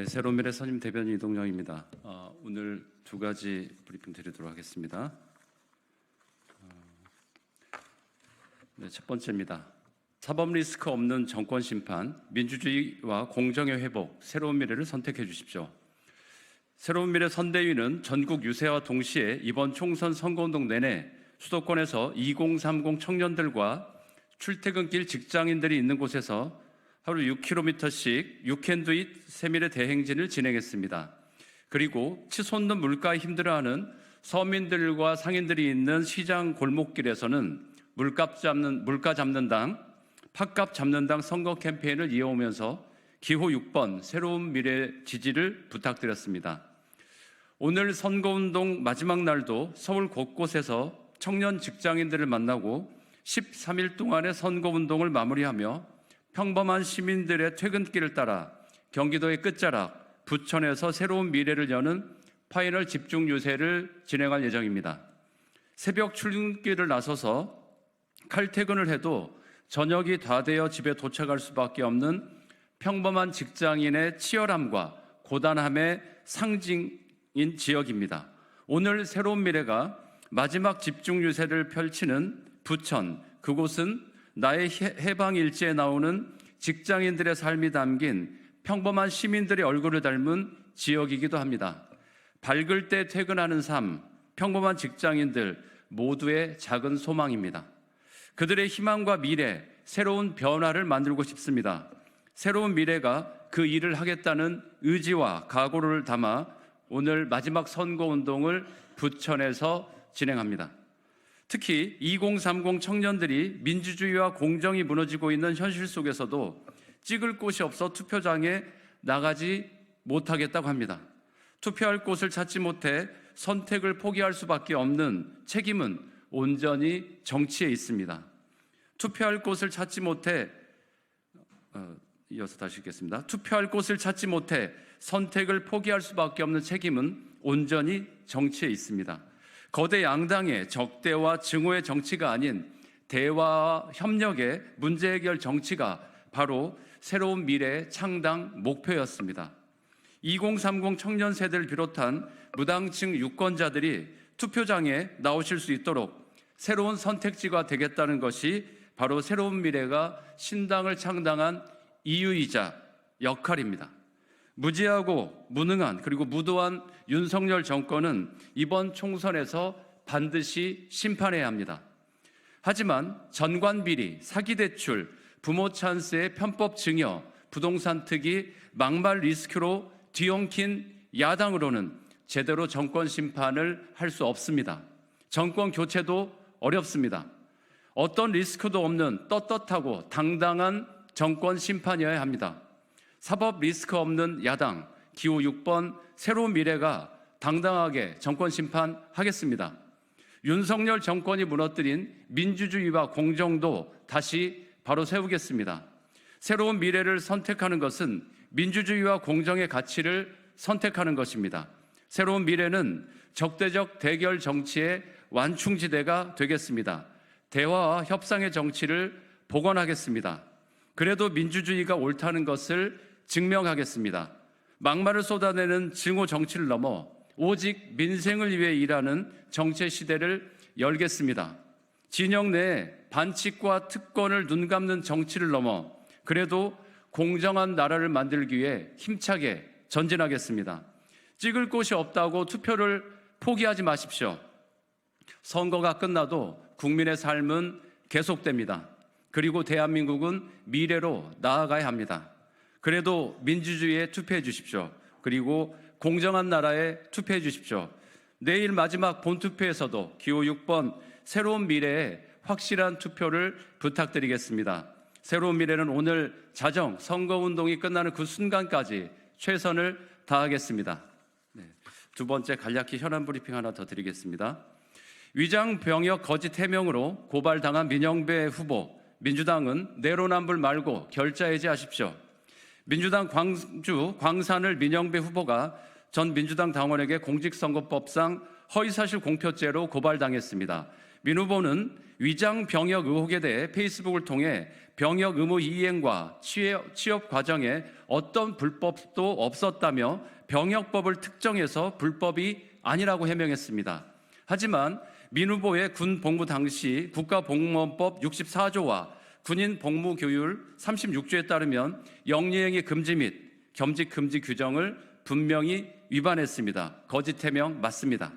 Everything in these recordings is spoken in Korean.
네, 새로운 미래 선임 대변인 이동영입니다. 오늘 두 가지 브리핑 드리도록 하겠습니다. 첫 번째입니다. 사법 리스크 없는 정권 심판, 민주주의와 공정의 회복, 새로운 미래를 선택해 주십시오. 새로운 미래 선대위는 전국 유세와 동시에 이번 총선 선거운동 내내 수도권에서 2030 청년들과 출퇴근길 직장인들이 있는 곳에서 하루 6km씩 유캔두잇 세밀의 대행진을 진행했습니다. 그리고 치솟는 물가에 힘들어하는 서민들과 상인들이 있는 시장 골목길에서는 물가 잡는 당, 팥값 잡는 당 선거 캠페인을 이어오면서 기호 6번 새로운 미래 지지를 부탁드렸습니다. 오늘 선거운동 마지막 날도 서울 곳곳에서 청년 직장인들을 만나고 13일 동안의 선거운동을 마무리하며 평범한 시민들의 퇴근길을 따라 경기도의 끝자락 부천에서 새로운 미래를 여는 파이널 집중 유세를 진행할 예정입니다. 새벽 출근길을 나서서 칼퇴근을 해도 저녁이 다 되어 집에 도착할 수밖에 없는 평범한 직장인의 치열함과 고단함의 상징인 지역입니다. 오늘 새로운 미래가 마지막 집중 유세를 펼치는 부천, 그곳은 나의 해방일지에 나오는 직장인들의 삶이 담긴 평범한 시민들의 얼굴을 닮은 지역이기도 합니다. 밝을 때 퇴근하는 삶, 평범한 직장인들 모두의 작은 소망입니다. 그들의 희망과 미래, 새로운 변화를 만들고 싶습니다. 새로운 미래가 그 일을 하겠다는 의지와 각오를 담아 오늘 마지막 선거운동을 부천에서 진행합니다. 특히 2030 청년들이 민주주의와 공정이 무너지고 있는 현실 속에서도 찍을 곳이 없어 투표장에 나가지 못하겠다고 합니다. 투표할 곳을 찾지 못해 선택을 포기할 수밖에 없는 책임은 온전히 정치에 있습니다. 투표할 곳을 찾지 못해 이어서 다시 읽겠습니다. 투표할 곳을 찾지 못해 선택을 포기할 수밖에 없는 책임은 온전히 정치에 있습니다. 거대 양당의 적대와 증오의 정치가 아닌 대화와 협력의 문제 해결 정치가 바로 새로운 미래의 창당 목표였습니다. 2030 청년 세대를 비롯한 무당층 유권자들이 투표장에 나오실 수 있도록 새로운 선택지가 되겠다는 것이 바로 새로운 미래가 신당을 창당한 이유이자 역할입니다. 무지하고 무능한 그리고 무도한 윤석열 정권은 이번 총선에서 반드시 심판해야 합니다. 하지만 전관비리, 사기대출, 부모 찬스의 편법 증여, 부동산 특이, 막말 리스크로 뒤엉킨 야당으로는 제대로 정권 심판을 할 수 없습니다. 정권 교체도 어렵습니다. 어떤 리스크도 없는 떳떳하고 당당한 정권 심판이어야 합니다. 사법 리스크 없는 야당, 기호 6번 새로운 미래가 당당하게 정권 심판하겠습니다. 윤석열 정권이 무너뜨린 민주주의와 공정도 다시 바로 세우겠습니다. 새로운 미래를 선택하는 것은 민주주의와 공정의 가치를 선택하는 것입니다. 새로운 미래는 적대적 대결 정치의 완충지대가 되겠습니다. 대화와 협상의 정치를 복원하겠습니다. 그래도 민주주의가 옳다는 것을 증명하겠습니다. 막말을 쏟아내는 증오 정치를 넘어 오직 민생을 위해 일하는 정치 시대를 열겠습니다. 진영 내에 반칙과 특권을 눈감는 정치를 넘어 그래도 공정한 나라를 만들기 위해 힘차게 전진하겠습니다. 찍을 곳이 없다고 투표를 포기하지 마십시오. 선거가 끝나도 국민의 삶은 계속됩니다. 그리고 대한민국은 미래로 나아가야 합니다. 그래도 민주주의에 투표해 주십시오. 그리고 공정한 나라에 투표해 주십시오. 내일 마지막 본투표에서도 기호 6번 새로운 미래에 확실한 투표를 부탁드리겠습니다. 새로운 미래는 오늘 자정 선거운동이 끝나는 그 순간까지 최선을 다하겠습니다. 두 번째 간략히 현안 브리핑 하나 더 드리겠습니다. 위장병역 거짓 해명으로 고발당한 민영배 후보, 민주당은 내로남불 말고 결자해지하십시오. 민주당 광주 광산을 민영배 후보가 전 민주당 당원에게 공직선거법상 허위사실 공표죄로 고발당했습니다. 민 후보는 위장 병역 의혹에 대해 페이스북을 통해 병역 의무 이행과 취업 과정에 어떤 불법도 없었다며 병역법을 특정해서 불법이 아니라고 해명했습니다. 하지만 민 후보의 군 복무 당시 국가복무원법 64조와 군인 복무 교율 36조에 따르면 영리행위 금지 및 겸직 금지 규정을 분명히 위반했습니다. 거짓 해명 맞습니다.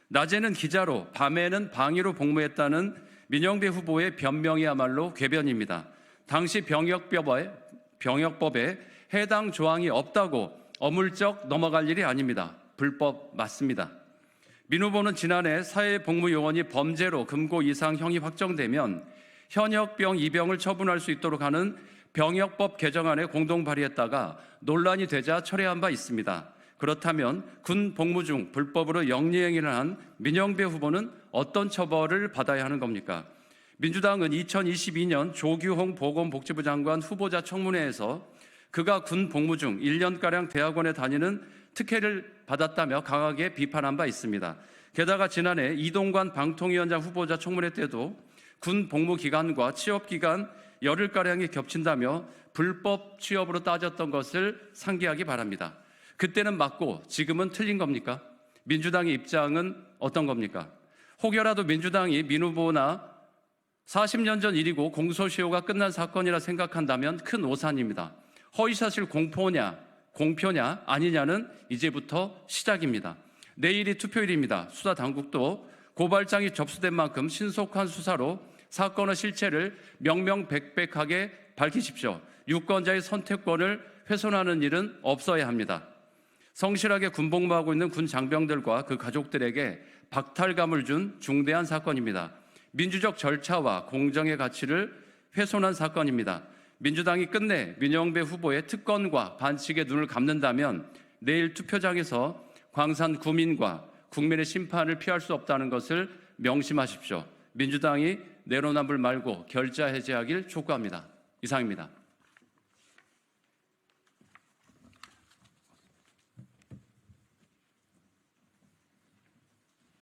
낮에는 기자로 밤에는 방위로 복무했다는 민영배 후보의 변명이야말로 궤변입니다. 당시 병역법에 해당 조항이 없다고 어물쩍 넘어갈 일이 아닙니다. 불법 맞습니다. 민 후보는 지난해 사회복무요원이 범죄로 금고 이상 형이 확정되면 현역병, 이병을 처분할 수 있도록 하는 병역법 개정안에 공동 발의했다가 논란이 되자 철회한 바 있습니다. 그렇다면 군 복무 중 불법으로 영리행위를 한 민영배 후보는 어떤 처벌을 받아야 하는 겁니까? 민주당은 2022년 조규홍 보건복지부 장관 후보자 청문회에서 그가 군 복무 중 1년가량 대학원에 다니는 특혜를 받았다며 강하게 비판한 바 있습니다. 게다가 지난해 이동관 방통위원장 후보자 청문회 때도 군 복무 기간과 취업 기간 열흘가량이 겹친다며 불법 취업으로 따졌던 것을 상기하기 바랍니다. 그때는 맞고 지금은 틀린 겁니까? 민주당의 입장은 어떤 겁니까? 혹여라도 민주당이 민 후보나 40년 전 일이고 공소시효가 끝난 사건이라 생각한다면 큰 오산입니다. 허위사실 공표냐 아니냐는 이제부터 시작입니다. 내일이 투표일입니다. 수사당국도 고발장이 접수된 만큼 신속한 수사로 사건의 실체를 명명백백하게 밝히십시오. 유권자의 선택권을 훼손하는 일은 없어야 합니다. 성실하게 군복무하고 있는 군 장병들과 그 가족들에게 박탈감을 준 중대한 사건입니다. 민주적 절차와 공정의 가치를 훼손한 사건입니다. 민주당이 끝내 민영배 후보의 특권과 반칙에 눈을 감는다면 내일 투표장에서 광산 구민과 국민의 심판을 피할 수 없다는 것을 명심하십시오. 민주당이 내로남불 말고 결자 해제하길 촉구합니다. 이상입니다.